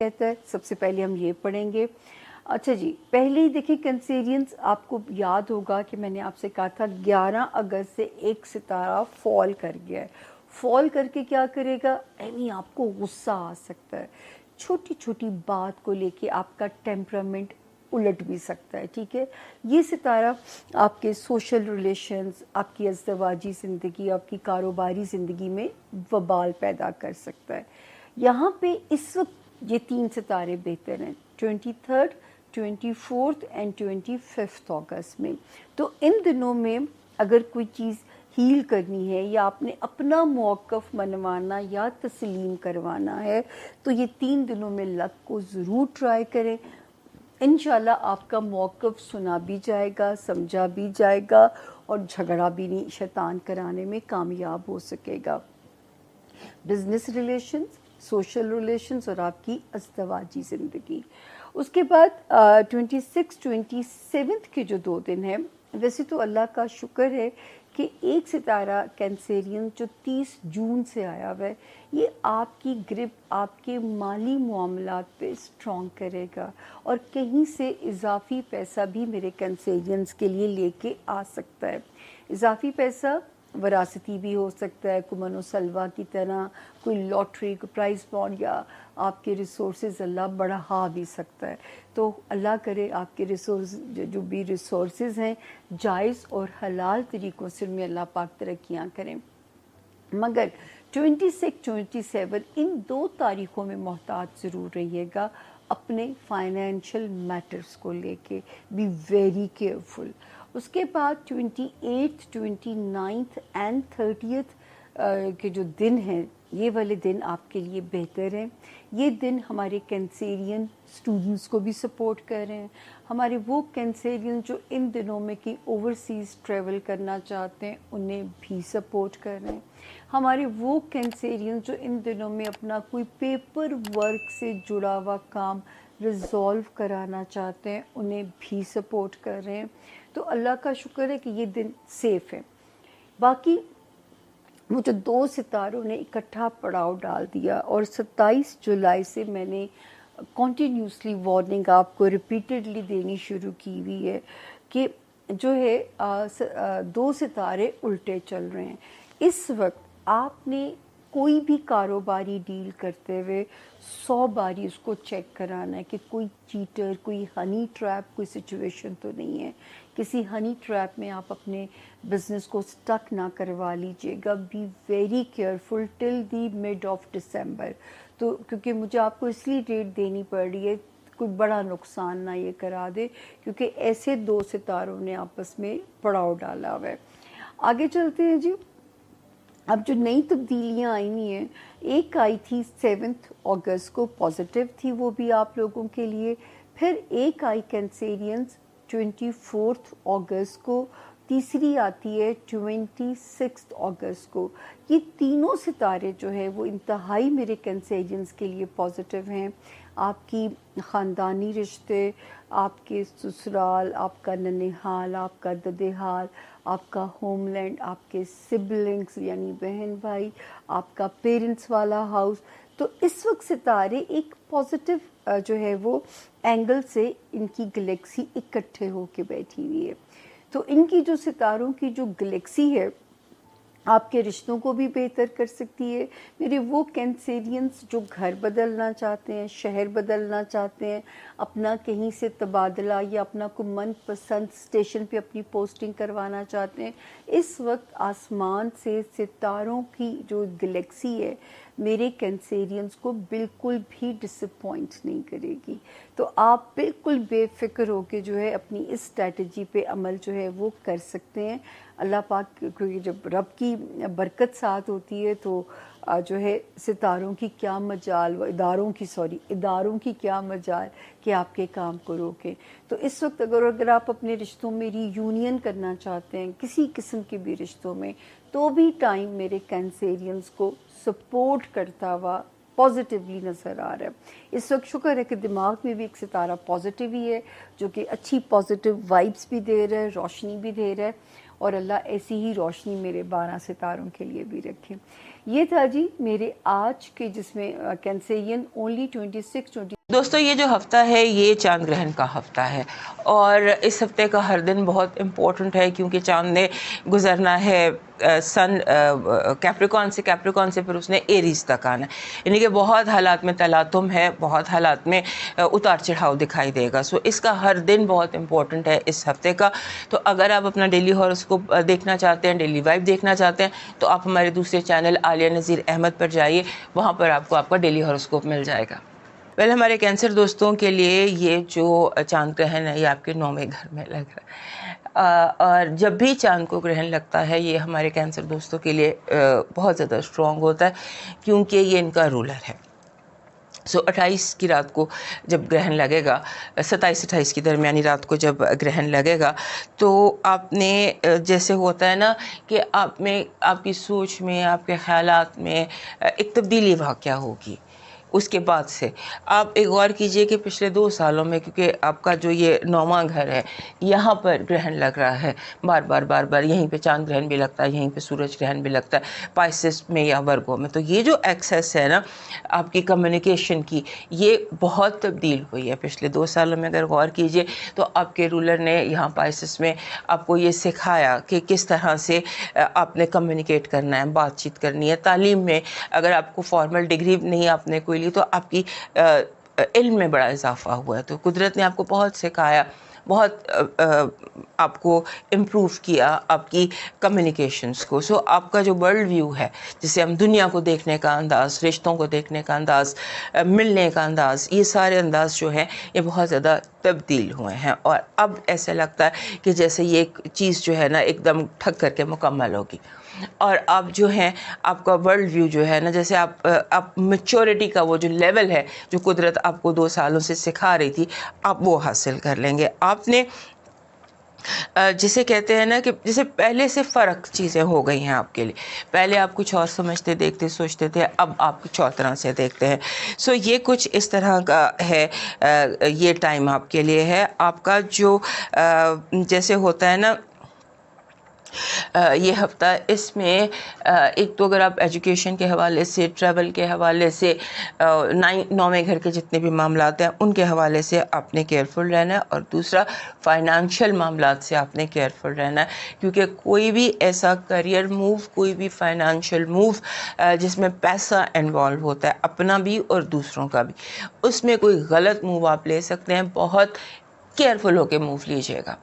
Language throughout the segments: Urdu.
کہتا ہے سب سے پہلے ہم یہ پڑھیں گے. اچھا جی، پہلے ہی دیکھیں کنسیرینس، آپ کو یاد ہوگا کہ میں نے آپ سے کہا تھا 11 اگست سے ایک ستارہ فال کر گیا ہے. فال کر کے کیا کرے گا؟ ایویں آپ کو غصہ آ سکتا ہے، چھوٹی چھوٹی بات کو لے کے آپ کا ٹیمپرامنٹ الٹ بھی سکتا ہے. ٹھیک ہے، یہ ستارہ آپ کے سوشل ریلیشنز، آپ کی ازدواجی زندگی، آپ کی کاروباری زندگی میں وبال پیدا کر سکتا ہے. یہاں پہ اس وقت یہ 3 ستارے بہتر ہیں، 23rd، 24th اینڈ 25th اگست میں. تو ان دنوں میں اگر کوئی چیز ہیل کرنی ہے یا آپ نے اپنا موقف منوانا یا تسلیم کروانا ہے تو یہ 3 دنوں میں لک کو ضرور ٹرائی کریں. انشاءاللہ آپ کا موقف سنا بھی جائے گا، سمجھا بھی جائے گا، اور جھگڑا بھی نہیں شیطان کرانے میں کامیاب ہو سکے گا. بزنس ریلیشنز، سوشل ریلیشنز اور آپ کی ازدواجی زندگی. اس کے بعد 26 27 کے جو 2 دن ہیں، ویسے تو اللہ کا شکر ہے کہ ایک ستارہ کینسیرین جو 30 جون سے آیا ہوا ہے، یہ آپ کی گرپ آپ کے مالی معاملات پہ اسٹرانگ کرے گا، اور کہیں سے اضافی پیسہ بھی میرے کینسیرینز کے لیے لے کے آ سکتا ہے. اضافی پیسہ وراثتی بھی ہو سکتا ہے، کوئی من و سلوہ کی طرح، کوئی لاٹری، کوئی پرائز بانڈ، یا آپ کے ریسورسز اللہ بڑھا بھی سکتا ہے. تو اللہ کرے آپ کے جو بھی ریسورسز ہیں جائز اور حلال طریقوں سے ان میں اللہ پاک ترقیاں کریں. مگر 26 27 ان 2 تاریخوں میں محتاط ضرور رہیے گا اپنے فائنینشیل میٹرز کو لے کے. Be very careful. اس کے بعد 28 29 اینڈ 30 کے جو دن ہیں، یہ والے دن آپ کے لیے بہتر ہیں. یہ دن ہمارے کینسیرین اسٹوڈنٹس کو بھی سپورٹ کر رہے ہیں. ہمارے وہ کینسیرین جو ان دنوں میں کہ اوورسیز ٹریول کرنا چاہتے ہیں انہیں بھی سپورٹ کر رہے ہیں. ہمارے وہ کینسیرین جو ان دنوں میں اپنا کوئی پیپر ورک سے جڑا ہوا کام ریزالو کرانا چاہتے ہیں انہیں بھی سپورٹ کر رہے ہیں. تو اللہ کا شکر ہے کہ یہ دن سیف ہے. باقی وہ جو 2 ستاروں نے اکٹھا پڑاؤ ڈال دیا، اور 27 جولائی سے میں نے کنٹینیوسلی وارننگ آپ کو ریپیٹڈلی دینی شروع کی ہوئی ہے کہ جو ہے 2 ستارے الٹے چل رہے ہیں. اس وقت آپ نے کوئی بھی کاروباری ڈیل کرتے ہوئے 100 باری اس کو چیک کرانا ہے کہ کوئی چیٹر، کوئی ہنی ٹریپ، کوئی سچویشن تو نہیں ہے. کسی ہنی ٹریپ میں آپ اپنے بزنس کو سٹک نہ کروا لیجیے گا. Be very careful till the mid of December. تو کیونکہ مجھے آپ کو اس لیے ڈیٹ دینی پڑ رہی ہے کوئی بڑا نقصان نہ یہ کرا دے، کیونکہ ایسے 2 ستاروں نے آپس میں پڑاؤ ڈالا ہوا ہے. آگے چلتے ہیں جی. اب جو نئی تبدیلیاں آئی ہوئی ہیں، ایک آئی تھی 7 اگست کو، پازیٹیو تھی وہ بھی آپ لوگوں کے لیے. پھر ایک آئی کینسیرینز 24 اگست کو، تیسری آتی ہے 26 اگست کو. یہ تینوں ستارے جو ہے وہ انتہائی میرے کینسیرینز کے لیے پازیٹیو ہیں. آپ کی خاندانی رشتے، آپ کے سسرال، آپ کا ننیحال، آپ کا ددیحال، آپ کا ہوم لینڈ، آپ کے سبلنگز یعنی بہن بھائی، آپ کا پیرنٹس والا ہاؤس. تو اس وقت ستارے ایک پازیٹیو جو ہے وہ اینگل سے ان کی گلیکسی اکٹھے ہو کے بیٹھی ہوئی ہے. تو ان کی جو ستاروں کی جو گلیکسی ہے آپ کے رشتوں کو بھی بہتر کر سکتی ہے. میرے وہ کینسیرینز جو گھر بدلنا چاہتے ہیں، شہر بدلنا چاہتے ہیں، اپنا کہیں سے تبادلہ یا اپنا کوئی من پسند اسٹیشن پہ اپنی پوسٹنگ کروانا چاہتے ہیں، اس وقت آسمان سے ستاروں کی جو گلیکسی ہے میرے کینسیرینز کو بالکل بھی ڈس اپوائنٹ نہیں کرے گی. تو آپ بالکل بے فکر ہو کے جو ہے اپنی اس اسٹریٹجی پہ عمل جو ہے وہ کر سکتے ہیں. اللہ پاک کیونکہ جب رب کی برکت ساتھ ہوتی ہے تو جو ہے ستاروں کی کیا مجال، اداروں کی کیا مجال کہ آپ کے کام کو روکیں. تو اس وقت اگر آپ اپنے رشتوں میں ری یونین کرنا چاہتے ہیں، کسی قسم کے بھی رشتوں میں، تو بھی ٹائم میرے کینسیرینز کو سپورٹ کرتا ہوا پازیٹیولی نظر آ رہا ہے. اس وقت شکر ہے کہ دماغ میں بھی ایک ستارہ پازیٹیو ہی ہے جو کہ اچھی پازیٹیو وائبس بھی دے رہا ہے، روشنی بھی دے رہا ہے، اور اللہ ایسی ہی روشنی میرے 12 ستاروں کے لیے بھی رکھے. یہ تھا جی میرے آج کے جس میں کینسرین اونلی 26 دوستو یہ جو ہفتہ ہے یہ چاند گرہن کا ہفتہ ہے اور اس ہفتے کا ہر دن بہت امپورٹنٹ ہے کیونکہ چاند نے گزرنا ہے سن کیپریکون سے پھر اس نے ایریز تک آنا ہے، یعنی کہ بہت حالات میں تلاطم ہے، بہت حالات میں اتار چڑھاؤ دکھائی دے گا. سو اس کا ہر دن بہت امپورٹنٹ ہے اس ہفتے کا. تو اگر آپ اپنا ڈیلی ہاروسکوپ دیکھنا چاہتے ہیں، ڈیلی وائب دیکھنا چاہتے ہیں، تو آپ ہمارے دوسرے چینل عالیہ نذیر احمد پر جائیے، وہاں پر آپ کو آپ کا ڈیلی ہاروسکوپ مل جائے گا. ہمارے کینسر دوستوں کے لیے یہ جو چاند گرہن ہے یہ آپ کے 9ویں گھر میں لگ رہا ہے، اور جب بھی چاند کو گرہن لگتا ہے یہ ہمارے کینسر دوستوں کے لیے بہت زیادہ اسٹرانگ ہوتا ہے کیونکہ یہ ان کا رولر ہے. 28 کی رات کو جب گرہن لگے گا، 27-28 کی درمیانی رات کو جب گرہن لگے گا، تو آپ نے جیسے ہوتا ہے نا کہ آپ میں، آپ کی سوچ میں، آپ کے خیالات میں ایک تبدیلی واقع ہوگی. اس کے بعد سے آپ ایک غور کیجئے کہ پچھلے 2 سالوں میں، کیونکہ آپ کا جو یہ 9واں گھر ہے یہاں پر گرہن لگ رہا ہے بار بار، یہیں پہ چاند گرہن بھی لگتا ہے، یہیں پہ سورج گرہن بھی لگتا ہے، پائسس میں یا ورگو میں. تو یہ جو ایکسیس ہے نا آپ کی کمیونیکیشن کی، یہ بہت تبدیل ہوئی ہے پچھلے 2 سالوں میں. اگر غور کیجئے تو آپ کے رولر نے یہاں پائسس میں آپ کو یہ سکھایا کہ کس طرح سے آپ نے کمیونیکیٹ کرنا ہے، بات چیت کرنی ہے. تعلیم میں اگر آپ کو فارمل ڈگری نہیں آپ نے کوئی لی تو آپ کی علم میں بڑا اضافہ ہوا ہے. تو قدرت نے آپ کو بہت سکھایا، بہت آپ کو امپروو کیا آپ کی کمیونیکیشنز کو. سو آپ کا جو ورلڈ ویو ہے، جسے ہم دنیا کو دیکھنے کا انداز، رشتوں کو دیکھنے کا انداز، ملنے کا انداز، یہ سارے انداز جو ہیں یہ بہت زیادہ تبدیل ہوئے ہیں. اور اب ایسا لگتا ہے کہ جیسے یہ ایک چیز جو ہے نا ایک دم ٹھک کر کے مکمل ہوگی. اور آپ جو ہیں آپ کا ورلڈ ویو جو ہے نا، جیسے آپ میچورٹی کا وہ جو لیول ہے جو قدرت آپ کو 2 سالوں سے سکھا رہی تھی، آپ وہ حاصل کر لیں گے. آپ نے جسے کہتے ہیں نا کہ جسے پہلے سے فرق چیزیں ہو گئی ہیں آپ کے لیے. پہلے آپ کچھ اور سمجھتے، دیکھتے، سوچتے تھے، اب آپ کچھ اور طرح سے دیکھتے ہیں. سو یہ کچھ اس طرح کا ہے، یہ ٹائم آپ کے لیے ہے. آپ کا جو جیسے ہوتا ہے نا یہ ہفتہ، اس میں ایک تو اگر آپ ایجوکیشن کے حوالے سے، ٹریول کے حوالے سے، 9ویں گھر کے جتنے بھی معاملات ہیں ان کے حوالے سے آپ نے کیئرفل رہنا ہے. اور دوسرا فائنانشل معاملات سے آپ نے کیئرفل رہنا ہے، کیونکہ کوئی بھی ایسا کریئر موو، کوئی بھی فائنانشل موو جس میں پیسہ انوالو ہوتا ہے، اپنا بھی اور دوسروں کا بھی، اس میں کوئی غلط موو آپ لے سکتے ہیں. بہت کیئرفل ہو کے موو لیجیے گا.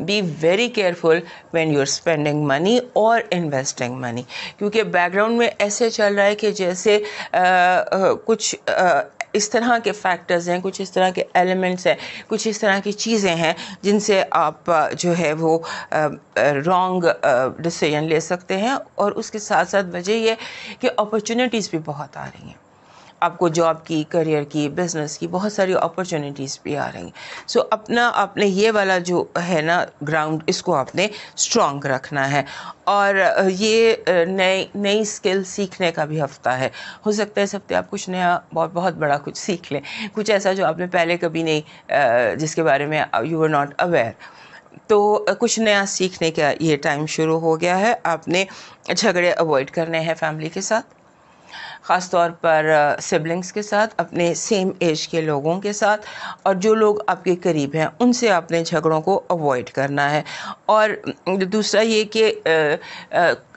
Be very careful when you're spending money or investing money. کیونکہ بیک گراؤنڈ میں ایسے چل رہا ہے کہ جیسے کچھ اس طرح کے فیکٹرز ہیں، کچھ اس طرح کے ایلیمنٹس ہیں، کچھ اس طرح کی چیزیں ہیں جن سے آپ جو ہے وہ رانگ ڈیسیژن لے سکتے ہیں. اور اس کے ساتھ ساتھ وجہ یہ کہ اپرچونیٹیز بھی بہت آ رہی ہیں آپ کو، جاب کی، کریئر کی، بزنس کی، بہت ساری اپرچونیٹیز بھی آ رہی ہیں. سو اپنا آپ نے یہ والا جو ہے نا گراؤنڈ، اس کو آپ نے اسٹرانگ رکھنا ہے. اور یہ نئی اسکل سیکھنے کا بھی ہفتہ ہے. ہو سکتا ہے اس ہفتے آپ کچھ نیا، بہت بڑا کچھ سیکھ لیں، کچھ ایسا جو آپ نے پہلے کبھی نہیں، جس کے بارے میں یو آر ناٹ اویئر. تو کچھ نیا سیکھنے کا یہ ٹائم شروع ہو گیا ہے. آپ نے جھگڑے اوائڈ کرنے ہیں فیملی کے ساتھ، خاص طور پر سبلنگس کے ساتھ، اپنے سیم ایج کے لوگوں کے ساتھ، اور جو لوگ آپ کے قریب ہیں ان سے آپ نے جھگڑوں کو اوائڈ کرنا ہے. اور دوسرا یہ کہ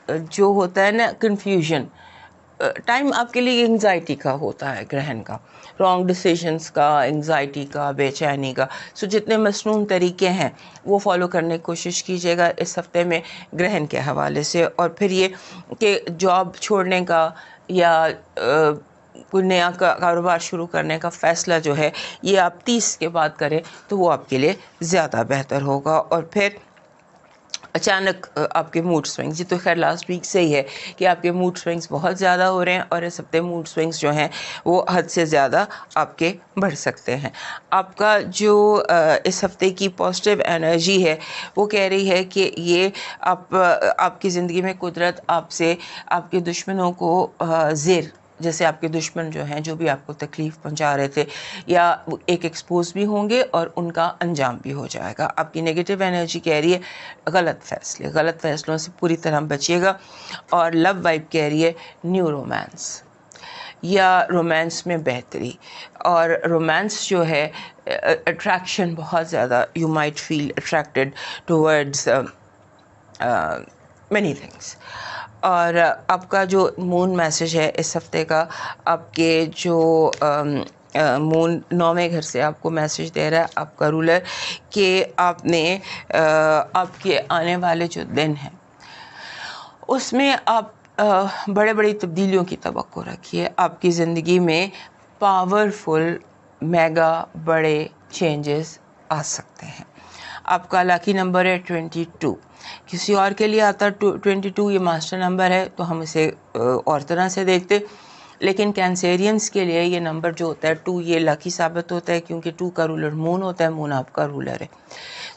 جو ہوتا ہے نا کنفیوژن، ٹائم آپ کے لیے انگزائٹی کا ہوتا ہے گرہن کا، رانگ ڈیسیژنس کا، انگزائٹی کا، بے چینی کا. سو جتنے مسنون طریقے ہیں وہ فالو کرنے کی کوشش کیجیے گا اس ہفتے میں گرہن کے حوالے سے. اور پھر یہ کہ جاب چھوڑنے کا یا کوئی نیا کاروبار شروع کرنے کا فیصلہ جو ہے یہ آپ 30 کے بعد کریں تو وہ آپ کے لیے زیادہ بہتر ہوگا. اور پھر اچانک آپ کے موڈ سوئنگز، یہ تو خیر لاسٹ ویک سے ہی ہے کہ آپ کے موڈ سوئنگز بہت زیادہ ہو رہے ہیں، اور اس ہفتے موڈ سوئنگز جو ہیں وہ حد سے زیادہ آپ کے بڑھ سکتے ہیں. آپ کا جو اس ہفتے کی پازیٹیو انرجی ہے وہ کہہ رہی ہے کہ یہ آپ کی زندگی میں قدرت آپ سے، آپ کے دشمنوں کو زیر جیسے آپ کے دشمن جو ہیں جو بھی آپ کو تکلیف پہنچا رہے تھے یا ایک ایکسپوز بھی ہوں گے اور ان کا انجام بھی ہو جائے گا. آپ کی نگیٹو انرجی کہہ رہی ہے غلط فیصلوں سے پوری طرح بچیے گا. اور لو وائب کہہ رہی ہے نیو رومانس یا رومانس میں بہتری. اور رومانس جو ہے اٹریکشن بہت زیادہ, you might feel attracted towards many things. اور آپ کا جو مون میسج ہے اس ہفتے کا, آپ کے جو مون 9ویں گھر سے آپ کو میسج دے رہا ہے آپ کا رولر, کہ آپ نے آپ کے آنے والے جو دن ہیں اس میں آپ بڑی تبدیلیوں کی توقع رکھیے. آپ کی زندگی میں پاورفل میگا بڑے چینجز آ سکتے ہیں. آپ کا لاکی نمبر ہے 22. کسی اور کے لیے آتا 22, یہ ماسٹر نمبر ہے تو ہم اسے اور طرح سے دیکھتے, لیکن کینسیرینس کے لیے یہ نمبر جو ہوتا ہے 2, یہ لاکی ثابت ہوتا ہے کیونکہ 2 کا رولر مون ہوتا ہے, مون آپ کا رولر ہے.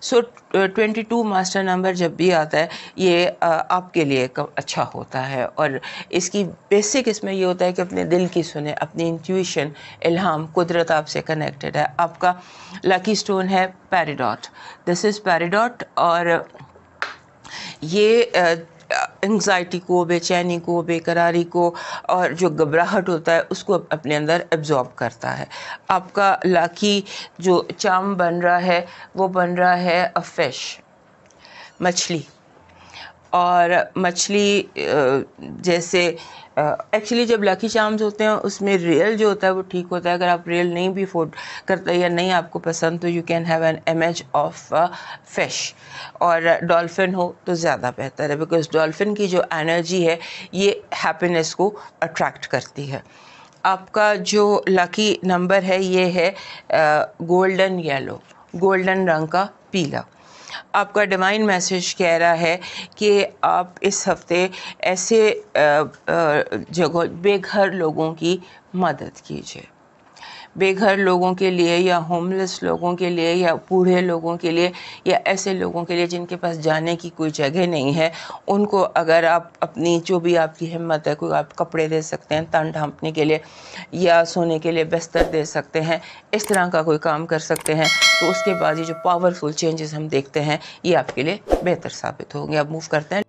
سو 22 ماسٹر نمبر جب بھی آتا ہے یہ آپ کے لیے اچھا ہوتا ہے. اور اس کی بیسک اس میں یہ ہوتا ہے کہ اپنے دل کی سنیں, اپنی انٹیویشن, الہام, قدرت آپ سے کنیکٹڈ ہے. آپ کا لاکی سٹون ہے پیریڈاٹ. دس از پیریڈاٹ. اور یہ انگزائٹی کو, بے چینی کو, بے قراری کو اور جو گھبراہٹ ہوتا ہے اس کو اپنے اندر ایبزارب کرتا ہے. آپ کا لاکی جو چام بن رہا ہے وہ بن رہا ہے فش, مچھلی. اور مچھلی جیسے ایکچولی جب لاکی چارمز ہوتے ہیں اس میں ریئل جو ہوتا ہے وہ ٹھیک ہوتا ہے. اگر آپ ریئل نہیں بھی افورڈ کرتے یا نہیں آپ کو پسند تو you can have an image of fish. اور ڈولفن ہو تو زیادہ بہتر ہے, بیکاز ڈولفن کی جو انرجی ہے یہ ہیپینس کو اٹریکٹ کرتی ہے. آپ کا جو لاکی نمبر ہے یہ ہے گولڈن یلو, گولڈن رنگ کا پیلا. آپ کا ڈیوائن میسج کہہ رہا ہے کہ آپ اس ہفتے ایسے جگہ بے گھر لوگوں کی مدد کیجیے. بے گھر لوگوں کے لیے یا ہوم لیس لوگوں کے لیے یا بوڑھے لوگوں کے لیے یا ایسے لوگوں کے لیے جن کے پاس جانے کی کوئی جگہ نہیں ہے, ان کو اگر آپ اپنی جو بھی آپ کی ہمت ہے, کوئی آپ کپڑے دے سکتے ہیں تن ڈھانپنے کے لیے یا سونے کے لیے بستر دے سکتے ہیں, اس طرح کا کوئی کام کر سکتے ہیں, تو اس کے بعد یہ جو پاورفل چینجز ہم دیکھتے ہیں یہ آپ کے لیے بہتر ثابت ہوں گے. اب موو کرتے ہیں